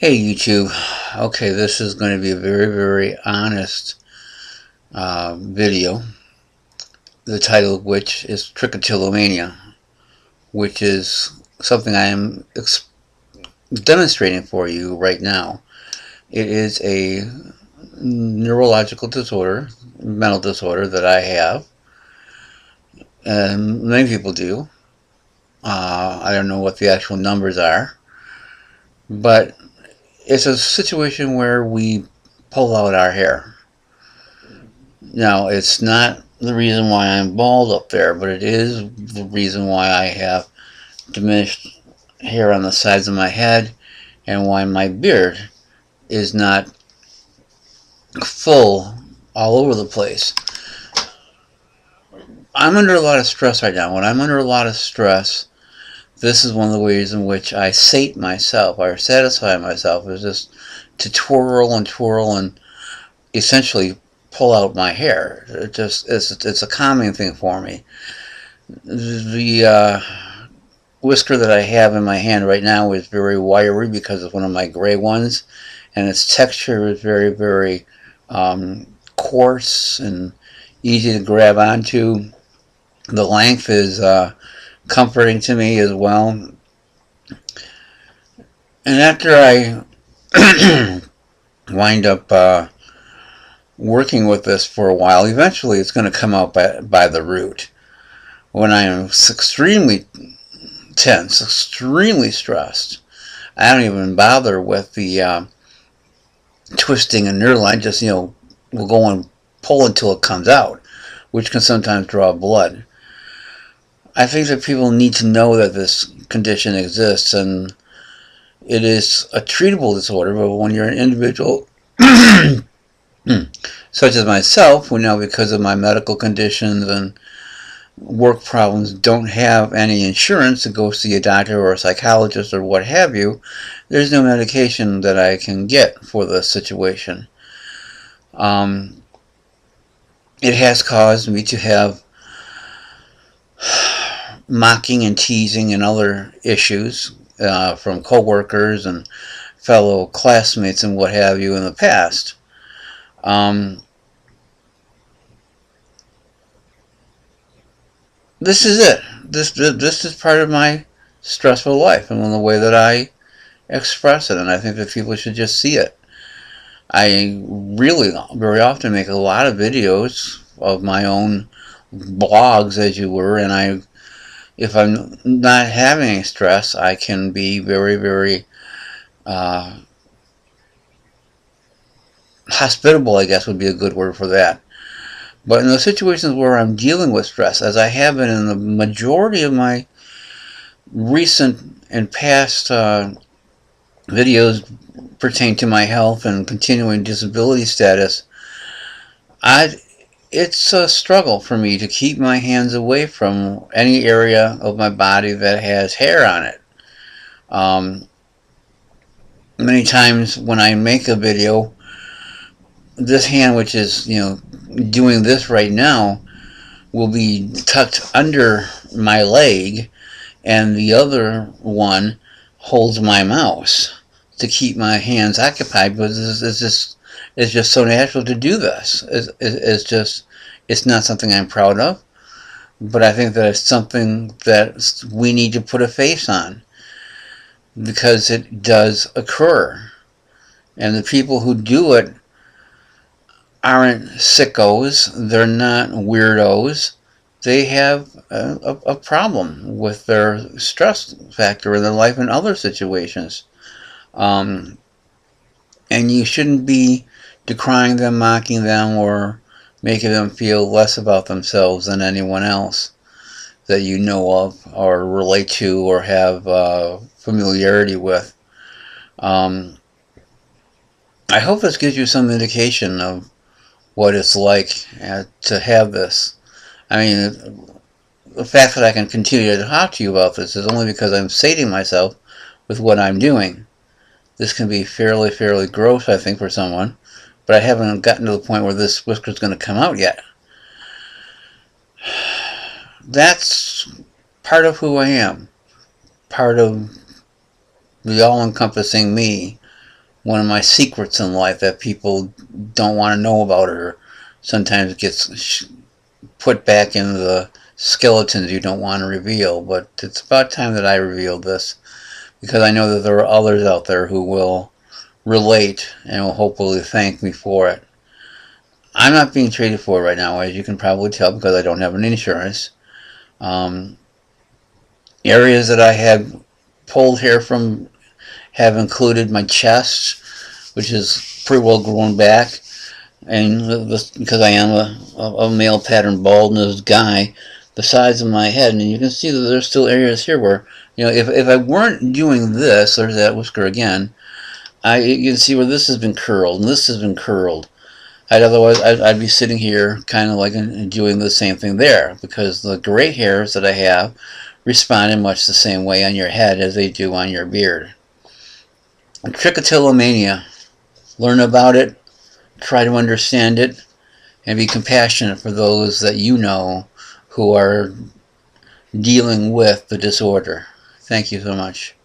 Hey YouTube. Okay, this is going to be a very honest video, the title of which is Trichotillomania, which is something I am demonstrating for you right now. It is a neurological disorder, mental disorder that I have, and many people do. I don't know what the actual numbers are, but it's a situation where we pull out our hair. Now, it's not the reason why I'm bald up there, but it is the reason why I have diminished hair on the sides of my head and why my beard is not full all over the place. I'm under a lot of stress right now. When I'm under a lot of stress, this is one of the ways in which I sate myself, or satisfy myself, is just to twirl and essentially pull out my hair. It's a calming thing for me. The whisker that I have in my hand right now is very wiry because of one of my gray ones, and its texture is very coarse and easy to grab onto. The length is comforting to me as well. And after I wind up working with this for a while, eventually it's going to come out by the root. When I am extremely tense, extremely stressed, I don't even bother with the twisting a nerve line. Just, we'll go and pull until it comes out, which can sometimes draw blood. I think that people need to know that this condition exists, and it is a treatable disorder. But when you're an individual such as myself, who now, because of my medical conditions and work problems, don't have any insurance to go see a doctor or a psychologist or what have you, there's no medication that I can get for this situation. It has caused me to have mocking and teasing and other issues from coworkers and fellow classmates and what have you in the past. This is it. This is part of my stressful life and the way that I express it, and I think that people should just see it. I really very often make a lot of videos of my own blogs, as you were, and if I'm not having any stress, I can be very hospitable, I guess would be a good word for that. But in the situations where I'm dealing with stress, as I have been in the majority of my recent and past videos pertaining to my health and continuing disability status, it's a struggle for me to keep my hands away from any area of my body that has hair on it. Many times when I make a video, this hand, which is, doing this right now, will be tucked under my leg, and the other one holds my mouse to keep my hands occupied. But it's just so natural to do this. It's not something I'm proud of, but I think that it's something that we need to put a face on, because it does occur, and the people who do it aren't sickos. They're not weirdos. They have a problem with their stress factor in their life and other situations. And you shouldn't be decrying them, mocking them, or making them feel less about themselves than anyone else that you know of or relate to or have familiarity with. I hope this gives you some indication of what it's like to have this. I mean, the fact that I can continue to talk to you about this is only because I'm sating myself with what I'm doing. This can be fairly gross, I think, for someone, but I haven't gotten to the point where this whisker is going to come out yet. That's part of who I am, part of the all-encompassing me one of my secrets in life that people don't want to know about, or sometimes gets put back in the skeletons you don't want to reveal. But it's about time that I revealed this, because I know that there are others out there who will relate and will hopefully thank me for it. I'm not being treated for it right now, as you can probably tell, because I don't have an insurance. Areas that I have pulled hair from have included my chest, which is pretty well grown back, and because I am a male pattern baldness guy, the size of my head, and you can see that there's still areas here where, if I weren't doing this, there's that whisker again, you can see where this has been curled, and this has been curled. I'd be sitting here kind of like doing the same thing there, because the gray hairs that I have respond in much the same way on your head as they do on your beard. Trichotillomania. Learn about it, try to understand it, and be compassionate for those that you know who are dealing with the disorder. Thank you so much.